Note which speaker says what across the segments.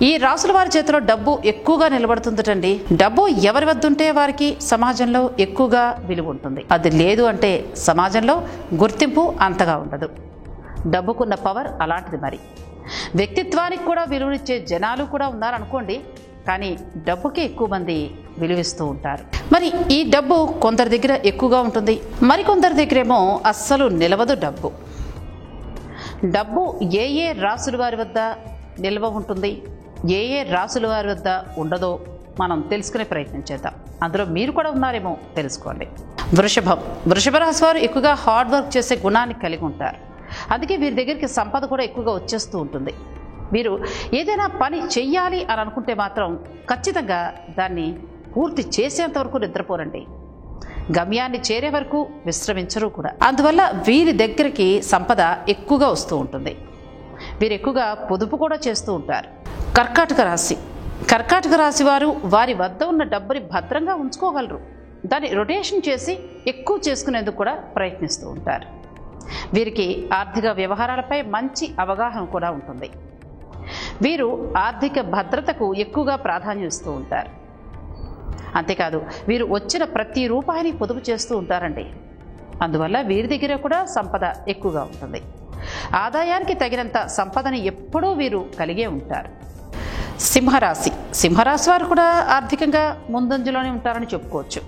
Speaker 1: ఈ రాసుల వారి చేతిలో డబ్బు ఎక్కువగా నిలబడుతుందటండి. డబ్బు ఎవరి వద్ద ఉంటే వారికి సమాజంలో ఎక్కువగా విలువ ఉంటుంది. అది లేదు అంటే సమాజంలో గుర్తింపు అంతగా ఉండదు. డబ్బుకున్న పవర్ అలాంటిది. మరి వ్యక్తిత్వానికి కూడా విలువనిచ్చే జనాలు కూడా ఉన్నారనుకోండి, కానీ డబ్బుకి ఎక్కువ మంది విలువిస్తూ ఉంటారు. మరి ఈ డబ్బు కొందరి దగ్గర ఎక్కువగా ఉంటుంది, మరికొందరి దగ్గరేమో అస్సలు నిలవదు డబ్బు. డబ్బు ఏ ఏ రాసుల వారి వద్ద నిల్వ ఉంటుంది, ఏ ఏ రాసుల వారి వద్ద ఉండదో మనం తెలుసుకునే ప్రయత్నం చేద్దాం. అందులో మీరు కూడా ఉన్నారేమో తెలుసుకోండి. వృషభ రాశి వారు ఎక్కువగా హార్డ్ వర్క్ చేసే గుణాన్ని కలిగి ఉంటారు. అందుకే వీరి దగ్గరికి సంపద కూడా ఎక్కువగా వచ్చేస్తూ ఉంటుంది. వీరు ఏదైనా పని చెయ్యాలి అని అనుకుంటే మాత్రం ఖచ్చితంగా దాన్ని పూర్తి చేసేంత వరకు నిద్రపోరండి. గమ్యాన్ని చేరే వరకు విశ్రమించరు కూడా. అందువల్ల వీరి దగ్గరికి సంపద ఎక్కువగా వస్తూ ఉంటుంది. వీరు ఎక్కువగా పొదుపు కూడా చేస్తూ ఉంటారు. కర్కాటక రాశి వారు వారి వద్ద ఉన్న డబ్బుని భద్రంగా ఉంచుకోగలరు. దాన్ని రొటేషన్ చేసి ఎక్కువ చేసుకునేందుకు కూడా ప్రయత్నిస్తూ ఉంటారు. వీరికి ఆర్థిక వ్యవహారాలపై మంచి అవగాహన కూడా ఉంటుంది. వీరు ఆర్థిక భద్రతకు ఎక్కువగా ప్రాధాన్యం ఇస్తూ ఉంటారు. అంతేకాదు వీరు వచ్చిన ప్రతి రూపాయిని పొదుపు చేస్తూ ఉంటారండి. అందువల్ల వీరి దగ్గర కూడా సంపద ఎక్కువగా ఉంటుంది. ఆదాయానికి తగినంత సంపదని ఎప్పుడూ వీరు కలిగే ఉంటారు. సింహరాశి వారు కూడా ఆర్థికంగా ముందంజలోనే ఉంటారని చెప్పుకోవచ్చు.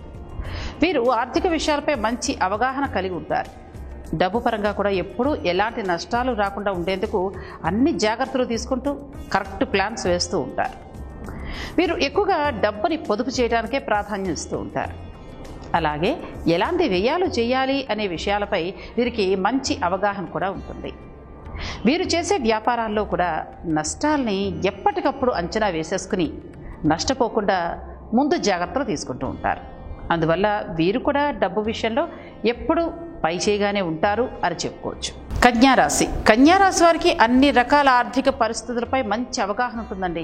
Speaker 1: వీరు ఆర్థిక విషయాలపై మంచి అవగాహన కలిగి ఉంటారు. డబ్బు పరంగా కూడా ఎప్పుడూ ఎలాంటి నష్టాలు రాకుండా ఉండేందుకు అన్ని జాగ్రత్తలు తీసుకుంటూ కరెక్ట్ ప్లాన్స్ వేస్తూ ఉంటారు. వీరు ఎక్కువగా డబ్బుని పొదుపు చేయడానికే ప్రాధాన్యం ఇస్తూ ఉంటారు. అలాగే ఎలాంటి వ్యయాలు చేయాలి అనే విషయాలపై వీరికి మంచి అవగాహన కూడా ఉంటుంది. వీరు చేసే వ్యాపారాల్లో కూడా నష్టాల్ని ఎప్పటికప్పుడు అంచనా వేసేసుకుని నష్టపోకుండా ముందు జాగ్రత్తలు తీసుకుంటూ ఉంటారు. అందువల్ల వీరు కూడా డబ్బు విషయంలో ఎప్పుడూ పై చేయగానే ఉంటారు అని చెప్పుకోవచ్చు. కన్యారాశి వారికి అన్ని రకాల ఆర్థిక పరిస్థితులపై మంచి అవగాహన ఉంటుందండి.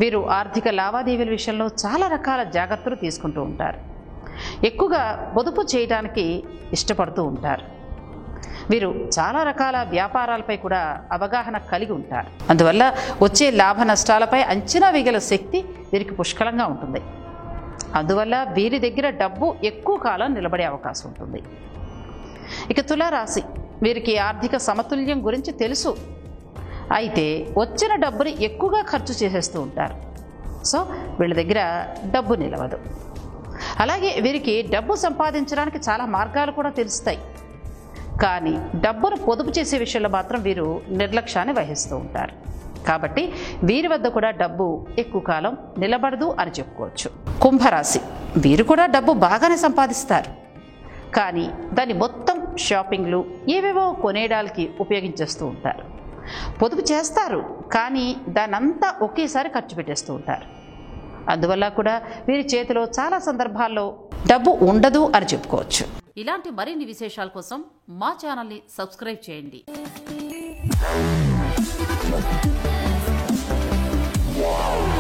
Speaker 1: వీరు ఆర్థిక లావాదేవీల విషయంలో చాలా రకాల జాగ్రత్తలు తీసుకుంటూ ఉంటారు. ఎక్కువగా పొదుపు చేయడానికి ఇష్టపడుతూ ఉంటారు. వీరు చాలా రకాల వ్యాపారాలపై కూడా అవగాహన కలిగి ఉంటారు. అందువల్ల వచ్చే లాభ నష్టాలపై అంచనా వేయగల శక్తి వీరికి పుష్కలంగా ఉంటుంది. అందువల్ల వీరి దగ్గర డబ్బు ఎక్కువ కాలం నిలబడే అవకాశం ఉంటుంది. ఇక తులారాశి, వీరికి ఆర్థిక సమతుల్యం గురించి తెలుసు. అయితే వచ్చిన డబ్బుని ఎక్కువగా ఖర్చు చేసేస్తూ ఉంటారు. సో వీళ్ళ దగ్గర డబ్బు నిలవదు. అలాగే వీరికి డబ్బు సంపాదించడానికి చాలా మార్గాలు కూడా తెలుస్తాయి. కానీ డబ్బును పొదుపు చేసే విషయంలో మాత్రం వీరు నిర్లక్ష్యాన్ని వహిస్తూ ఉంటారు. కాబట్టి వీరి వద్ద కూడా డబ్బు ఎక్కువ కాలం నిలబడదు అని చెప్పుకోవచ్చు. కుంభరాశి, వీరు కూడా డబ్బు బాగానే సంపాదిస్తారు. కానీ దాన్ని మొత్తం షాపింగ్లు ఏవేవో కొనేయడానికి ఉపయోగించేస్తూ ఉంటారు. పొదుపు చేస్తారు, కానీ దానంతా ఒకేసారి ఖర్చు పెట్టేస్తూ ఉంటారు. అందువల్ల కూడా వీరి చేతిలో చాలా సందర్భాల్లో డబ్బు ఉండదు అని చెప్పుకోవచ్చు. ఇలాంటి మరిన్ని విశేషాల కోసం మా ఛానల్ని సబ్స్క్రైబ్ చేయండి. Wow.